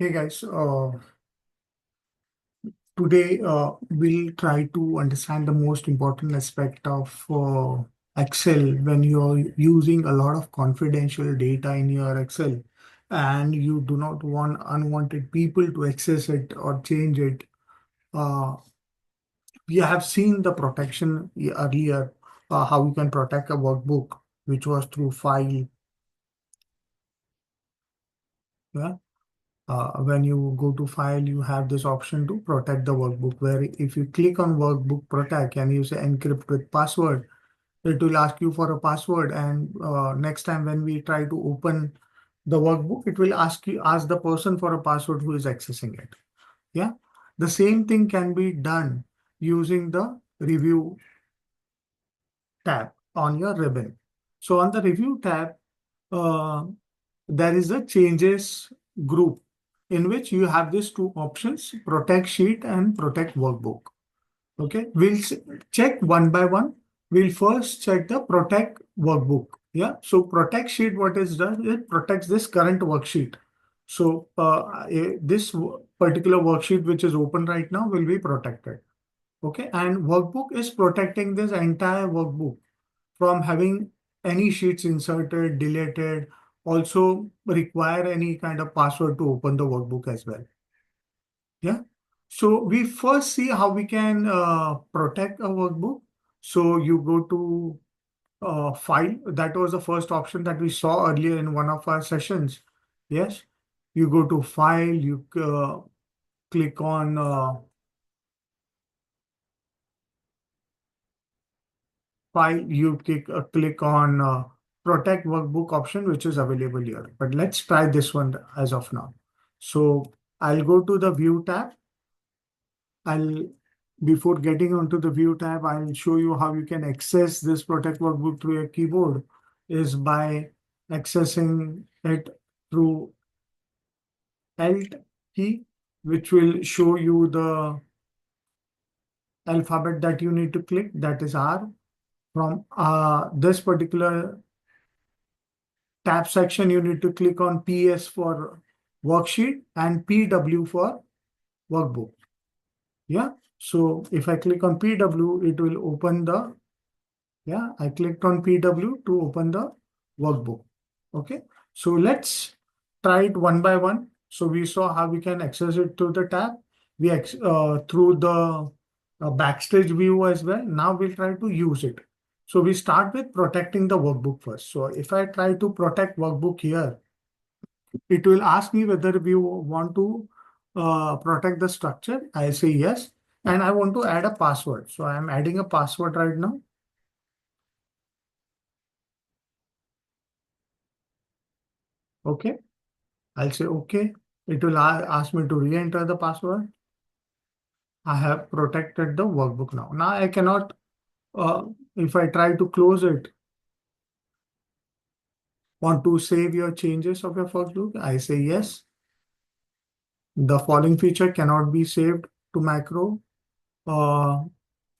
Hey guys, today we'll try to understand the most important aspect of Excel when you're using a lot of confidential data in your Excel and you do not want unwanted people to access it or change it. Uh, we have seen the protection earlier, how you can protect a workbook, which was through file. Yeah. When you go to file, you have this option to protect the workbook, where if you click on workbook protect and you say encrypt with password, it will ask you for a password. And next time when we try to open the workbook, it will ask the person for a password who is accessing it. Yeah. The same thing can be done using the review tab on your ribbon. So on the review tab, uh, there is a changes group in which you have these two options, protect sheet and protect workbook. Okay, we'll check one by one. We'll first check the protect workbook. Yeah, so protect sheet, what is done, it protects this current worksheet. So this particular worksheet which is open right now will be protected. Okay, and workbook is protecting this entire workbook from having any sheets inserted, deleted, also require any kind of password to open the workbook as well. Yeah. So we first see how we can protect a workbook. So you go to file. That was the first option that we saw earlier in one of our sessions. Yes. You go to file, you click on file, you click on protect workbook option, which is available here. But let's try this one as of now. So I'll go to the view tab. I'll Before getting onto the view tab, I'll show you how you can access this protect workbook through your keyboard is by accessing it through Alt key, which will show you the alphabet that you need to click, that is R. From this particular tab section, you need to click on PS for worksheet and PW for workbook. Yeah. So if I click on PW, it will open the, yeah, I clicked on PW to open the workbook. Okay. So let's try it one by one. So we saw how we can access it through the tab. Through the backstage view as well. Now we'll try to use it. So we start with protecting the workbook first. So if I try to protect workbook here, it will ask me whether we want to protect the structure. I say yes. And I want to add a password. So I'm adding a password right now. Okay. I'll say okay. It will ask me to re-enter the password. I have protected the workbook now. Now I cannot, if I try to close it, want to save your changes of your workbook? I say yes. The following feature cannot be saved to macro. Uh,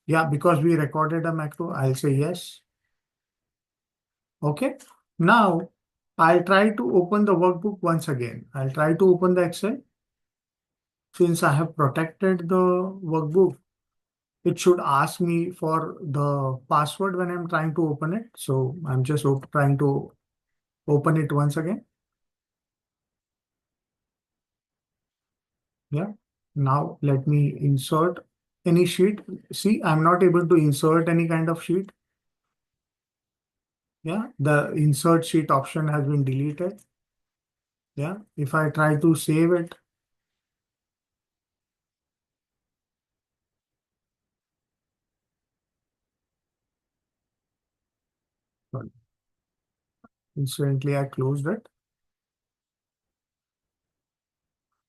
yeah, because we recorded a macro, I'll say yes. Okay. Now I'll try to open the workbook once again. I'll try to open the Excel. Since I have protected the workbook, it should ask me for the password when I'm trying to open it. So I'm just trying to open it once again. Yeah. Now let me insert any sheet. See, I'm not able to insert any kind of sheet. Yeah. The insert sheet option has been deleted. Yeah. If I try to save it, sorry, instantly I closed it.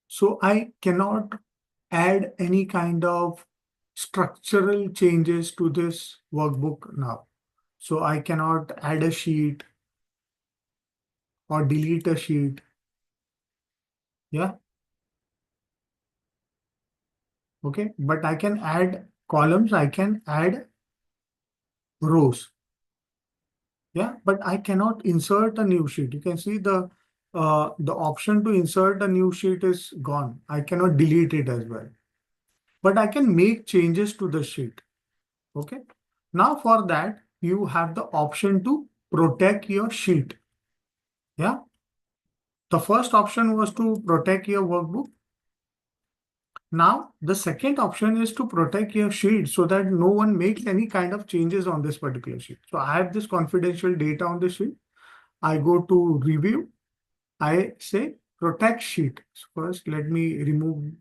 So I cannot add any kind of structural changes to this workbook now. So I cannot add a sheet or delete a sheet. Yeah. Okay. But I can add columns. I can add rows. Yeah. But I cannot insert a new sheet. You can see the the option to insert a new sheet is gone. I cannot delete it as well, but I can make changes to the sheet. Okay. Now for that, you have the option to protect your sheet. Yeah. The first option was to protect your workbook. Now, the second option is to protect your sheet so that no one makes any kind of changes on this particular sheet. So I have this confidential data on the sheet. I go to review. I say protect sheet. So first, let me remove,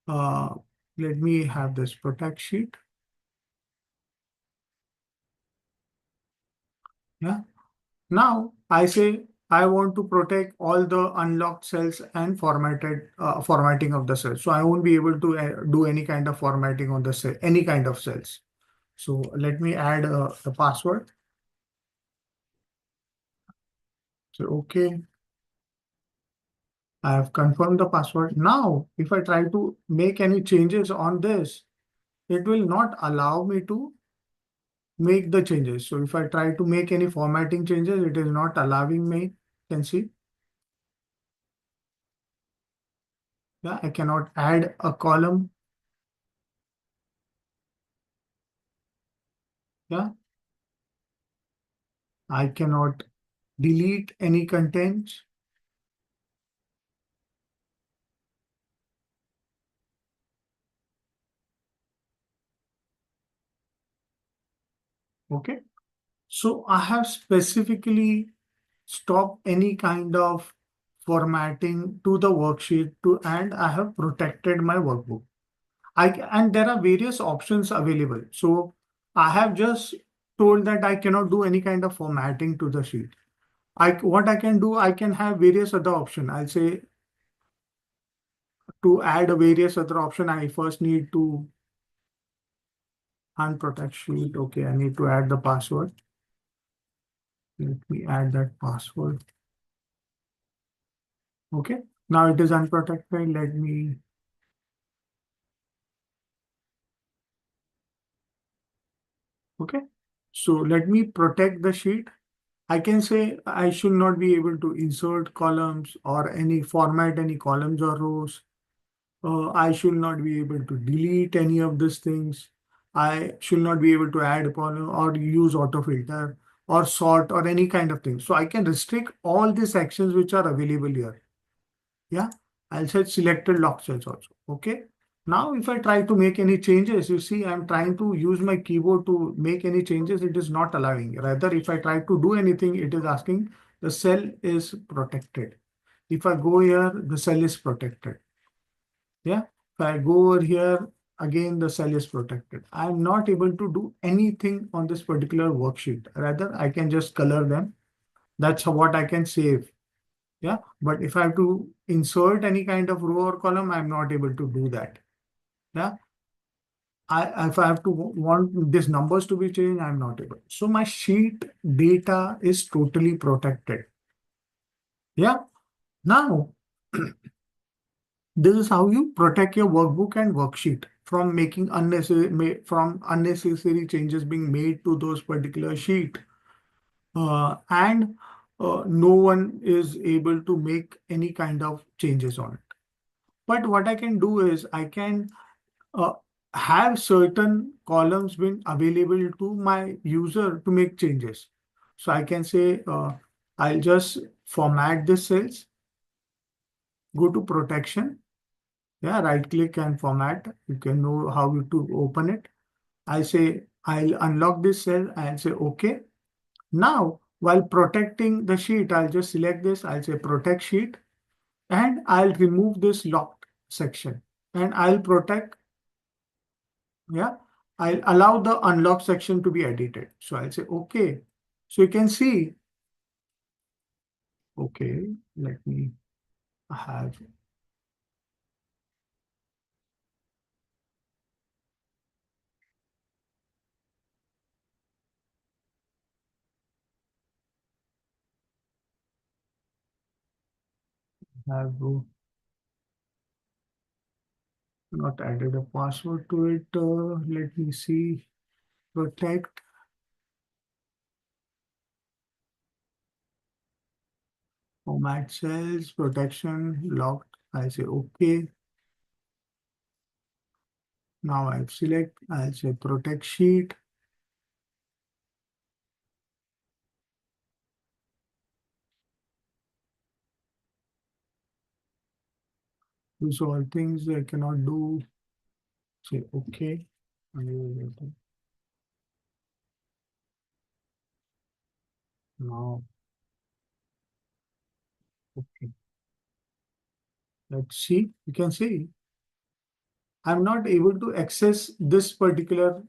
uh, let me have this protect sheet. Yeah. Now I say I want to protect all the unlocked cells and formatting of the cells. So I won't be able to do any kind of formatting on the cell, any kind of cells. So let me add the password. So okay, I have confirmed the password. Now, if I try to make any changes on this, it will not allow me to make the changes. So if I try to make any formatting changes, it is not allowing me. You can see, yeah, I cannot add a column. Yeah, I cannot delete any contents. Okay. So I have specifically stopped any kind of formatting to the worksheet to, and I have protected my workbook. And there are various options available. So I have just told that I cannot do any kind of formatting to the sheet. What I can do, I can have various other option. I'll say to add a various other option, I first need to unprotect sheet. Okay, I need to add the password. Let me add that password. Okay, now it is unprotected. Let me, okay. So let me protect the sheet. I can say I should not be able to insert columns or any format any columns or rows. I should not be able to delete any of these things. I should not be able to add a column or use autofilter or sort or any kind of thing. So I can restrict all these actions which are available here. Yeah, I'll set selected lock cells also. Okay. Now, if I try to make any changes, you see, I'm trying to use my keyboard to make any changes. It is not allowing. Rather, if I try to do anything, it is asking the cell is protected. If I go here, the cell is protected. Yeah. If I go over here, again, the cell is protected. I'm not able to do anything on this particular worksheet. Rather, I can just color them. That's what I can save. Yeah, but if I have to insert any kind of row or column, I'm not able to do that. Yeah, if I have to want these numbers to be changed, I'm not able. So my sheet data is totally protected. Yeah, now this is how you protect your workbook and worksheet from making unnecessary changes being made to those particular sheet. And no one is able to make any kind of changes on it. But what I can do is I can uh, have certain columns been available to my user to make changes. So I can say I'll just format the cells, go to protection. Yeah, right click and format. You can know how to open it. I say I'll unlock this cell and say OK. Now, while protecting the sheet, I'll just select this. I'll say protect sheet and I'll remove this locked section and I'll protect. Yeah, I'll allow the unlock section to be edited. So I'll say okay. So you can see, okay, let me have have not added a password to it. Let me see. Protect. Format cells, protection, locked. I say okay. Now I select, I'll say protect sheet. These are all things I cannot do. Say okay. Now, okay. Let's see. You can see I'm not able to access this particular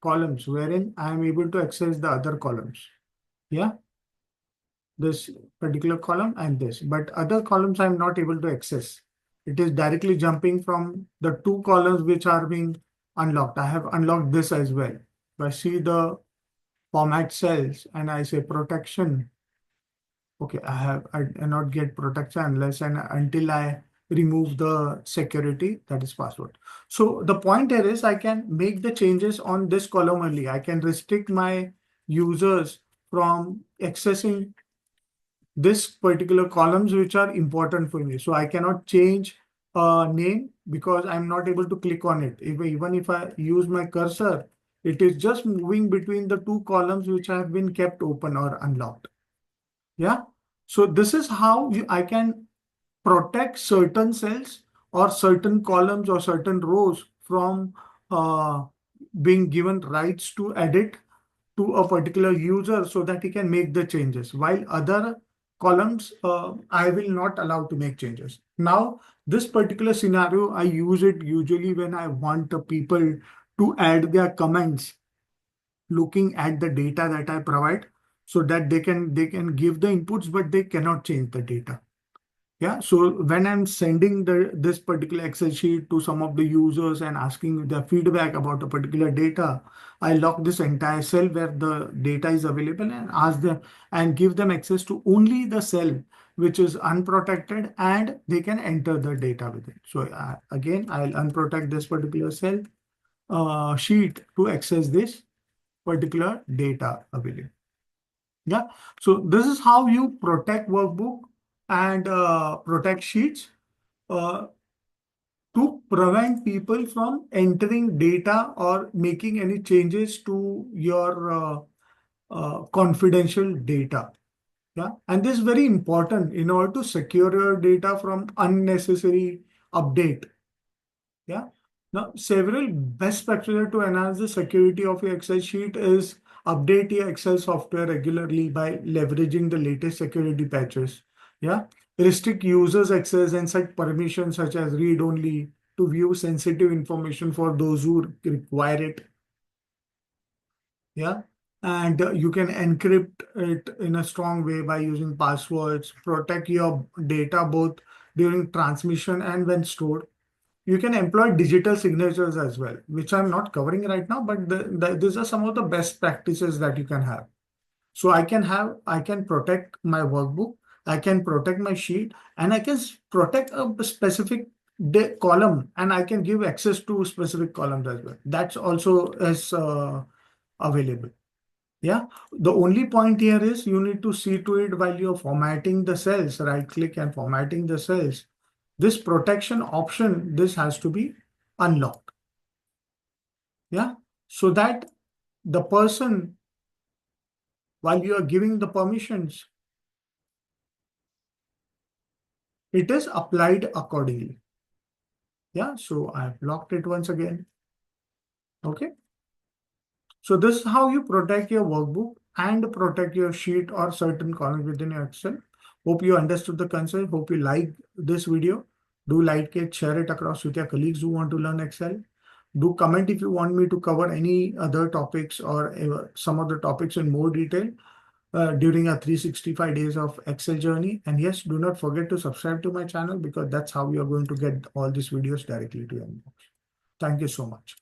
columns, wherein I am able to access the other columns. Yeah, this particular column and this, but other columns I'm not able to access. It is directly jumping from the two columns which are being unlocked. I have unlocked this as well. If I see the format cells and I say protection, okay, I cannot get protection unless and until I remove the security, that is password. So the point here is I can make the changes on this column only. I can restrict my users from accessing this particular columns which are important for me. So I cannot change name because I'm not able to click on it. Even if I use my cursor, it is just moving between the two columns which have been kept open or unlocked. Yeah. So this is how I can protect certain cells or certain columns or certain rows from uh, being given rights to edit to a particular user so that he can make the changes, while other columns I will not allow to make changes. Now, this particular scenario, I use it usually when I want the people to add their comments looking at the data that I provide so that they can give the inputs, but they cannot change the data. Yeah, so when I'm sending this particular Excel sheet to some of the users and asking their feedback about a particular data, I lock this entire cell where the data is available and ask them and give them access to only the cell which is unprotected and they can enter the data with it. So again, I'll unprotect this particular cell sheet to access this particular data available. Yeah. So this is how you protect workbook and protect sheets uh, to prevent people from entering data or making any changes to your confidential data. Yeah. And this is very important in order to secure your data from unnecessary update. Yeah. Now, several best practices to enhance the security of your Excel sheet is update your Excel software regularly by leveraging the latest security patches. Yeah. Restrict users' access and set permissions such as read only to view sensitive information for those who require it. Yeah. And you can encrypt it in a strong way by using passwords, protect your data both during transmission and when stored. You can employ digital signatures as well, which I'm not covering right now, but these are some of the best practices that you can have. So I can protect my workbook, I can protect my sheet, and I can protect a specific column, and I can give access to specific columns as well. That's also is available. Yeah. The only point here is you need to see to it while you're formatting the cells, right click and formatting the cells. This protection option, this has to be unlocked. Yeah. So that the person, while you are giving the permissions, it is applied accordingly. Yeah. So I've locked it once again. Okay. So this is how you protect your workbook and protect your sheet or certain columns within your Excel. Hope you understood the concept. Hope you like this video. Do like it, share it across with your colleagues who want to learn Excel. Do comment if you want me to cover any other topics or some of the topics in more detail during a 365 days of Excel journey. And yes, do not forget to subscribe to my channel because that's how you are going to get all these videos directly to your inbox. Thank you so much.